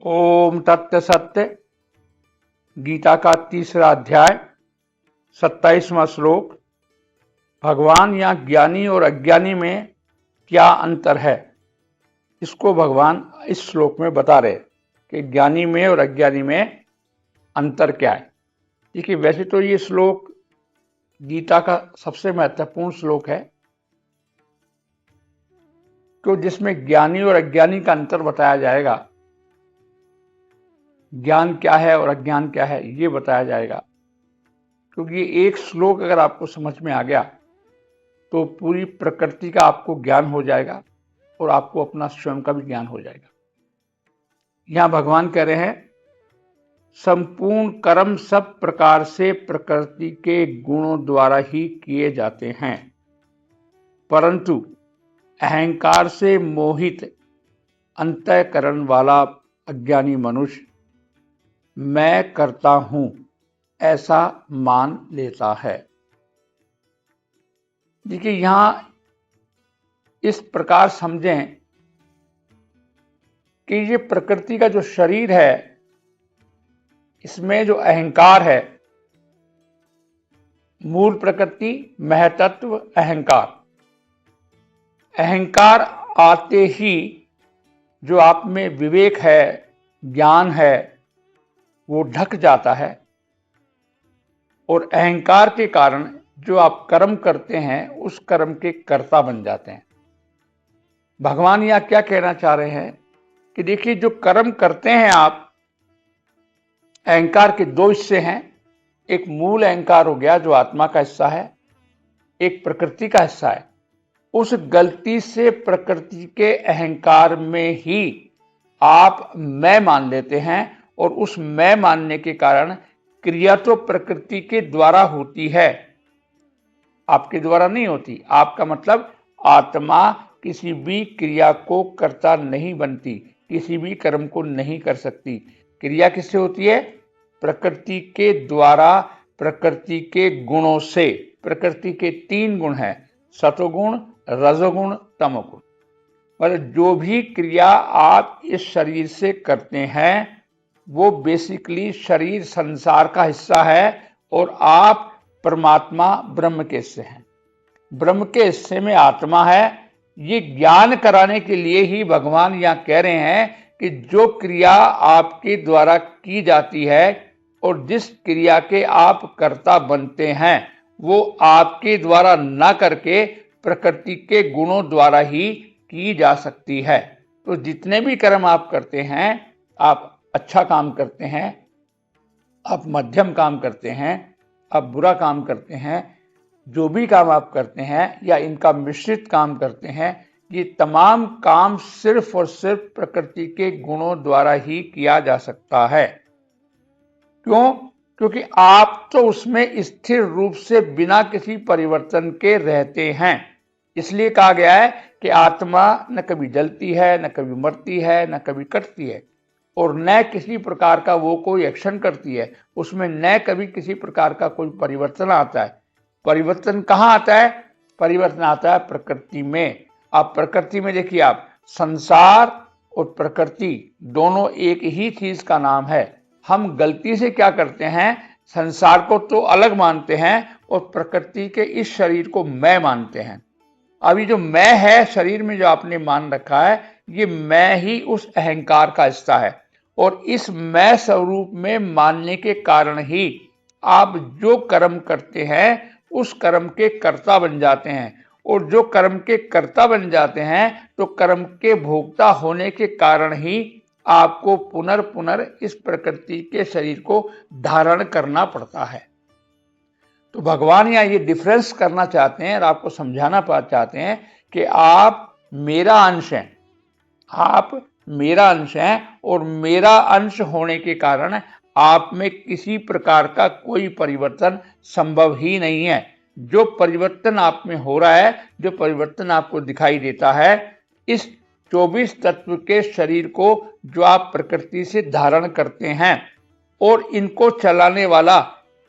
ओम तत्व सत्य। गीता का 3रा अध्याय 27वां श्लोक। भगवान या ज्ञानी और अज्ञानी में क्या अंतर है, इसको भगवान इस श्लोक में बता रहे कि ज्ञानी में और अज्ञानी में अंतर क्या है। देखिए, वैसे तो ये श्लोक गीता का सबसे महत्वपूर्ण श्लोक है, तो जिसमें ज्ञानी और अज्ञानी का अंतर बताया जाएगा। ज्ञान क्या है और अज्ञान क्या है ये बताया जाएगा, क्योंकि ये एक श्लोक अगर आपको समझ में आ गया तो पूरी प्रकृति का आपको ज्ञान हो जाएगा और आपको अपना स्वयं का भी ज्ञान हो जाएगा। यहां भगवान कह रहे हैं, संपूर्ण कर्म सब प्रकार से प्रकृति के गुणों द्वारा ही किए जाते हैं, परंतु अहंकार से मोहित अंतःकरण वाला अज्ञानी मनुष्य मैं करता हूं ऐसा मान लेता है। देखिए, यहां इस प्रकार समझें कि ये प्रकृति का जो शरीर है, इसमें जो अहंकार है, मूल प्रकृति महतत्व अहंकार, अहंकार आते ही जो आप में विवेक है, ज्ञान है, वो ढक जाता है और अहंकार के कारण जो आप कर्म करते हैं उस कर्म के कर्ता बन जाते हैं। भगवान यहां क्या कहना चाह रहे हैं कि देखिए, जो कर्म करते हैं आप, अहंकार के दो हिस्से हैं। एक मूल अहंकार हो गया जो आत्मा का हिस्सा है, एक प्रकृति का हिस्सा है। उस गलती से प्रकृति के अहंकार में ही आप मैं मान लेते हैं और उस मैं मानने के कारण क्रिया तो प्रकृति के द्वारा होती है, आपके द्वारा नहीं होती। आपका मतलब आत्मा किसी भी क्रिया को करता नहीं बनती, किसी भी कर्म को नहीं कर सकती। क्रिया किससे होती है? प्रकृति के द्वारा, प्रकृति के गुणों से। प्रकृति के 3 गुण हैं, सतोगुण, रजोगुण, तमोगुण। मतलब जो भी क्रिया आप इस शरीर से करते हैं वो बेसिकली शरीर संसार का हिस्सा है और आप परमात्मा ब्रह्म के हिस्से हैं। ब्रह्म के हिस्से में आत्मा है। ये ज्ञान कराने के लिए ही भगवान यहां कह रहे हैं कि जो क्रिया आपके द्वारा की जाती है और जिस क्रिया के आप कर्ता बनते हैं वो आपके द्वारा ना करके प्रकृति के गुणों द्वारा ही की जा सकती है। तो जितने भी कर्म आप करते हैं, आप अच्छा काम करते हैं, आप मध्यम काम करते हैं, आप बुरा काम करते हैं, जो भी काम आप करते हैं या इनका मिश्रित काम करते हैं, ये तमाम काम सिर्फ और सिर्फ प्रकृति के गुणों द्वारा ही किया जा सकता है। क्यों? क्योंकि आप तो उसमें स्थिर रूप से बिना किसी परिवर्तन के रहते हैं। इसलिए कहा गया है कि आत्मा न कभी जलती है, न कभी मरती है, न कभी कटती है और न किसी प्रकार का वो कोई एक्शन करती है, उसमें न कभी किसी प्रकार का कोई परिवर्तन आता है। परिवर्तन कहाँ आता है? परिवर्तन आता है प्रकृति में। आप प्रकृति में देखिए, आप संसार और प्रकृति दोनों एक ही चीज का नाम है। हम गलती से क्या करते हैं, संसार को तो अलग मानते हैं और प्रकृति के इस शरीर को मैं मानते हैं। अभी जो मैं है शरीर में जो आपने मान रखा है, ये मैं ही उस अहंकार का हिस्सा है और इस मैं स्वरूप में मानने के कारण ही आप जो कर्म करते हैं उस कर्म के कर्ता बन जाते हैं और जो कर्म के कर्ता बन जाते हैं तो कर्म के भोक्ता होने के कारण ही आपको पुनर् इस प्रकृति के शरीर को धारण करना पड़ता है। तो भगवान यहाँ ये डिफरेंस करना चाहते हैं और आपको समझाना चाहते हैं कि आप मेरा अंश हैं, आप मेरा अंश हैं और मेरा अंश होने के कारण आप में किसी प्रकार का कोई परिवर्तन संभव ही नहीं है। जो परिवर्तन आप में हो रहा है, जो परिवर्तन आपको दिखाई देता है, इस 24 तत्व के शरीर को जो आप प्रकृति से धारण करते हैं और इनको चलाने वाला,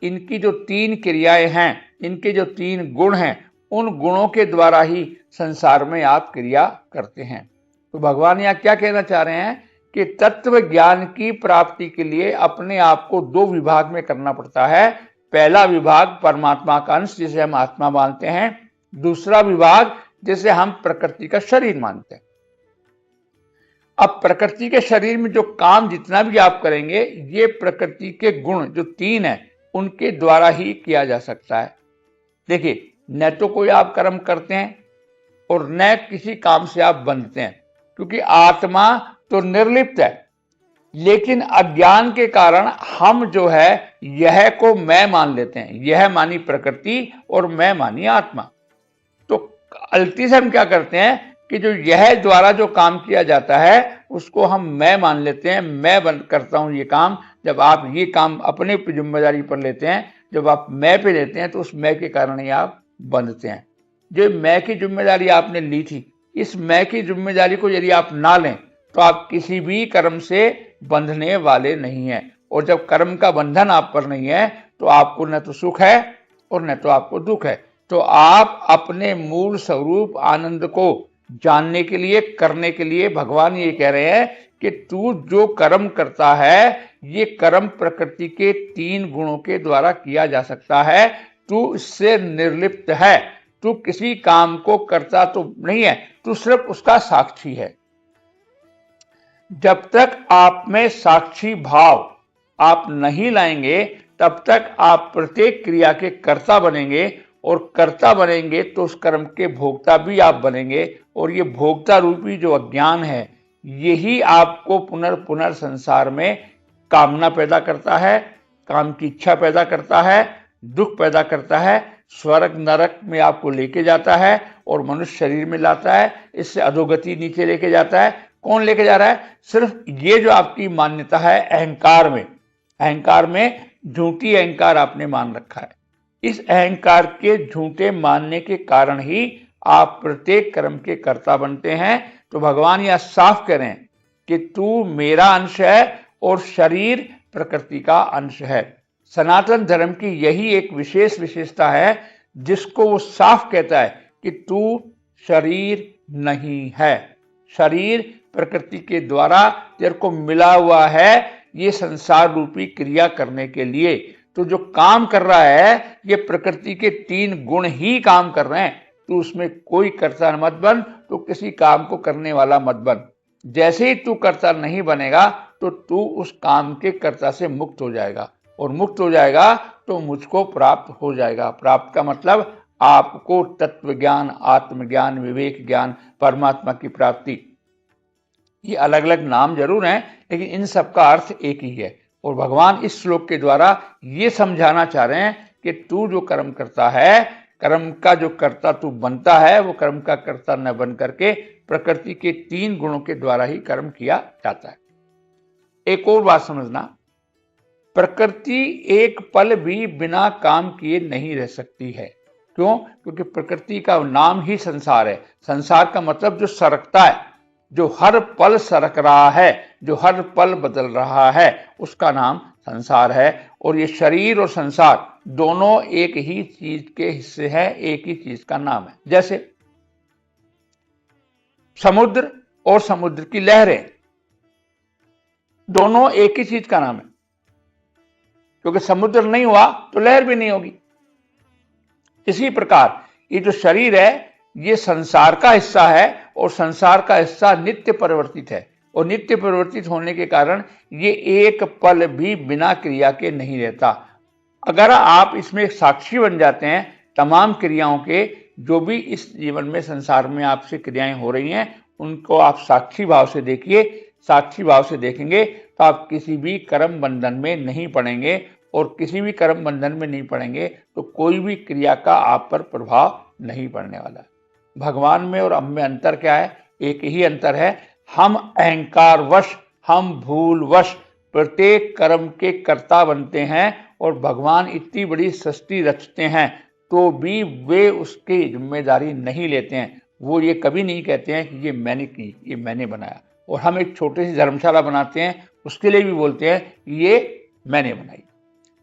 इनकी जो 3 क्रियाएं हैं, इनके जो 3 गुण हैं, उन गुणों के द्वारा ही संसार में आप क्रिया करते हैं। तो भगवान यहाँ क्या कहना चाह रहे हैं कि तत्व ज्ञान की प्राप्ति के लिए अपने आप को दो विभाग में करना पड़ता है। पहला विभाग परमात्मा का अंश जिसे हम आत्मा मानते हैं, दूसरा विभाग जिसे हम प्रकृति का शरीर मानते हैं। अब प्रकृति के शरीर में जो काम जितना भी आप करेंगे, ये प्रकृति के गुण जो तीन है उनके द्वारा ही किया जा सकता है। देखिए, न तो कोई आप कर्म करते हैं और न किसी काम से आप बंधते हैं, क्योंकि आत्मा तो निर्लिप्त है। लेकिन अज्ञान के कारण हम जो है यह को मैं मान लेते हैं, यह मानी प्रकृति और मैं मानी आत्मा। तो गलती से हम क्या करते हैं कि जो यह द्वारा जो काम किया जाता है उसको हम मैं मान लेते हैं, मैं करता हूं ये काम। जब आप ये काम अपने जिम्मेदारी पर लेते हैं, जब आप मैं पे लेते हैं, तो उस मैं के कारण ही आप बंधते हैं। जो मैं की जिम्मेदारी आपने ली थी, इस मैं की जिम्मेदारी को यदि आप ना लें तो आप किसी भी कर्म से बंधने वाले नहीं हैं। और जब कर्म का बंधन आप पर नहीं है तो आपको न तो सुख है और न तो आपको दुख है। तो आप अपने मूल स्वरूप आनंद को जानने के लिए, करने के लिए भगवान ये कह रहे हैं कि तू जो कर्म करता है, ये कर्म प्रकृति के तीन गुणों के द्वारा किया जा सकता है। तू इससे निर्लिप्त है, तू किसी काम को करता तो नहीं है, तू सिर्फ उसका साक्षी है। जब तक आप में साक्षी भाव आप नहीं लाएंगे, तब तक आप प्रत्येक क्रिया के कर्ता बनेंगे, और कर्ता बनेंगे तो उस कर्म के भोक्ता भी आप बनेंगे। और ये भोक्ता रूपी जो अज्ञान है, यही आपको पुनर्पुनः संसार में कामना पैदा करता है, काम की इच्छा पैदा करता है, दुख पैदा करता है, स्वर्ग नरक में आपको लेके जाता है और मनुष्य शरीर में लाता है, इससे अधोगति नीचे लेके जाता है। कौन लेके जा रहा है? सिर्फ ये जो आपकी मान्यता है अहंकार में, अहंकार में झूठी अहंकार आपने मान रखा है। इस अहंकार के झूठे मानने के कारण ही आप प्रत्येक कर्म के कर्ता बनते हैं। तो भगवान यह साफ करें कि तू मेरा अंश है और शरीर प्रकृति का अंश है। सनातन धर्म की यही एक विशेष विशेषता है, जिसको वो साफ कहता है कि तू शरीर नहीं है। शरीर प्रकृति के द्वारा तेरे को मिला हुआ है ये संसार रूपी क्रिया करने के लिए। तो जो काम कर रहा है, ये प्रकृति के तीन गुण ही काम कर रहे हैं। तू उसमें कोई कर्ता मत बन, तो किसी काम को करने वाला मत बन। जैसे ही तू कर्ता नहीं बनेगा तो तू उस काम के कर्ता से मुक्त हो जाएगा, और मुक्त हो जाएगा तो मुझको प्राप्त हो जाएगा। प्राप्त का मतलब आपको तत्व ज्ञान, आत्मज्ञान, विवेक ज्ञान, परमात्मा की प्राप्ति। ये अलग अलग नाम जरूर हैं, लेकिन इन सब का अर्थ एक ही है। और भगवान इस श्लोक के द्वारा ये समझाना चाह रहे हैं कि तू जो कर्म करता है, कर्म का जो कर्ता तू बनता है, वो कर्म का कर्ता न बन करके प्रकृति के तीन गुणों के द्वारा ही कर्म किया जाता है। एक और बात समझना, प्रकृति एक पल भी बिना काम किए नहीं रह सकती है। क्यों? क्योंकि प्रकृति का नाम ही संसार है। संसार का मतलब जो सरकता है, जो हर पल सरक रहा है, जो हर पल बदल रहा है, उसका नाम संसार है। और ये शरीर और संसार दोनों एक ही चीज के हिस्से हैं, एक ही चीज का नाम है। जैसे समुद्र और समुद्र की लहरें दोनों एक ही चीज का नाम है, क्योंकि समुद्र नहीं हुआ तो लहर भी नहीं होगी। इसी प्रकार ये जो शरीर है, ये संसार का हिस्सा है, और संसार का हिस्सा नित्य परिवर्तित है। और नित्य परिवर्तित होने के कारण ये एक पल भी बिना क्रिया के नहीं रहता। अगर आप इसमें साक्षी बन जाते हैं तमाम क्रियाओं के, जो भी इस जीवन में संसार में आपसे क्रियाएं हो रही हैं, उनको आप साक्षी भाव से देखिए। साक्षी भाव से देखेंगे तो आप किसी भी कर्म बंधन में नहीं पड़ेंगे, और किसी भी कर्म बंधन में नहीं पड़ेंगे तो कोई भी क्रिया का आप पर प्रभाव नहीं पड़ने वाला। भगवान में और हम में अंतर क्या है? एक ही अंतर है, हम अहंकारवश, हम भूलवश प्रत्येक कर्म के कर्ता बनते हैं, और भगवान इतनी बड़ी सृष्टि रचते हैं तो भी वे उसकी जिम्मेदारी नहीं लेते हैं। वो ये कभी नहीं कहते हैं कि ये मैंने की, ये मैंने बनाया। और हम एक छोटी सी धर्मशाला बनाते हैं, उसके लिए भी बोलते हैं ये मैंने बनाई।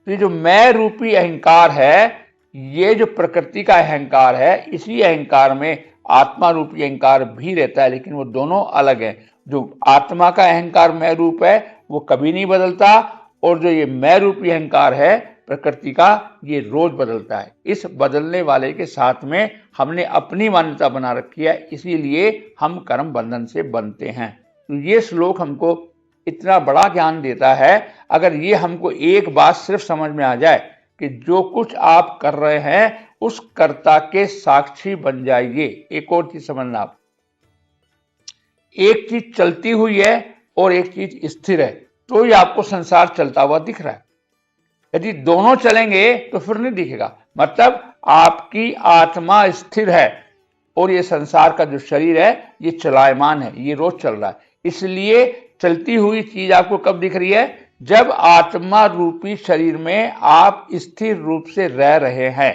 तो ये जो मैं रूपी अहंकार है, ये जो प्रकृति का अहंकार है, इसी अहंकार में आत्मा रूपी अहंकार भी रहता है, लेकिन वो दोनों अलग है। जो आत्मा का अहंकार मैं रूप है वो कभी नहीं बदलता, और जो ये मैं रूपी अहंकार है प्रकृति का, ये रोज बदलता है। इस बदलने वाले के साथ में हमने अपनी मान्यता बना रखी है, इसीलिए हम कर्म बंधन से बनते हैं। तो ये श्लोक हमको इतना बड़ा ज्ञान देता है। अगर ये हमको एक बात सिर्फ समझ में आ जाए कि जो कुछ आप कर रहे हैं उस कर्ता के साक्षी बन जाइए। एक और चीज समझना, आप एक चीज चलती हुई है और एक चीज स्थिर है, तो ही आपको संसार चलता हुआ दिख रहा है। यदि दोनों चलेंगे तो फिर नहीं दिखेगा। मतलब आपकी आत्मा स्थिर है और ये संसार का जो शरीर है ये चलायमान है, ये रोज चल रहा है। इसलिए चलती हुई चीज आपको कब दिख रही है? जब आत्मा रूपी शरीर में आप स्थिर रूप से रह रहे हैं।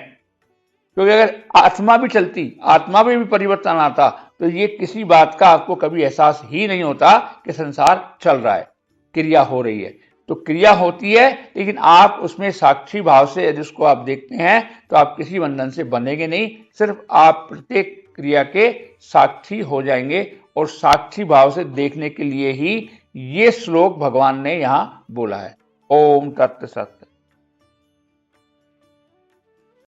क्योंकि अगर आत्मा भी चलती, आत्मा में भी परिवर्तन आता, तो ये किसी बात का आपको कभी एहसास ही नहीं होता कि संसार चल रहा है, क्रिया हो रही है। तो क्रिया होती है, लेकिन आप उसमें साक्षी भाव से यदि उसको आप देखते हैं तो आप किसी बंधन से बनेंगे नहीं, सिर्फ आप प्रत्येक क्रिया के साक्षी हो जाएंगे। और साक्षी भाव से देखने के लिए ही ये श्लोक भगवान ने यहां बोला है। ओम तत्सत।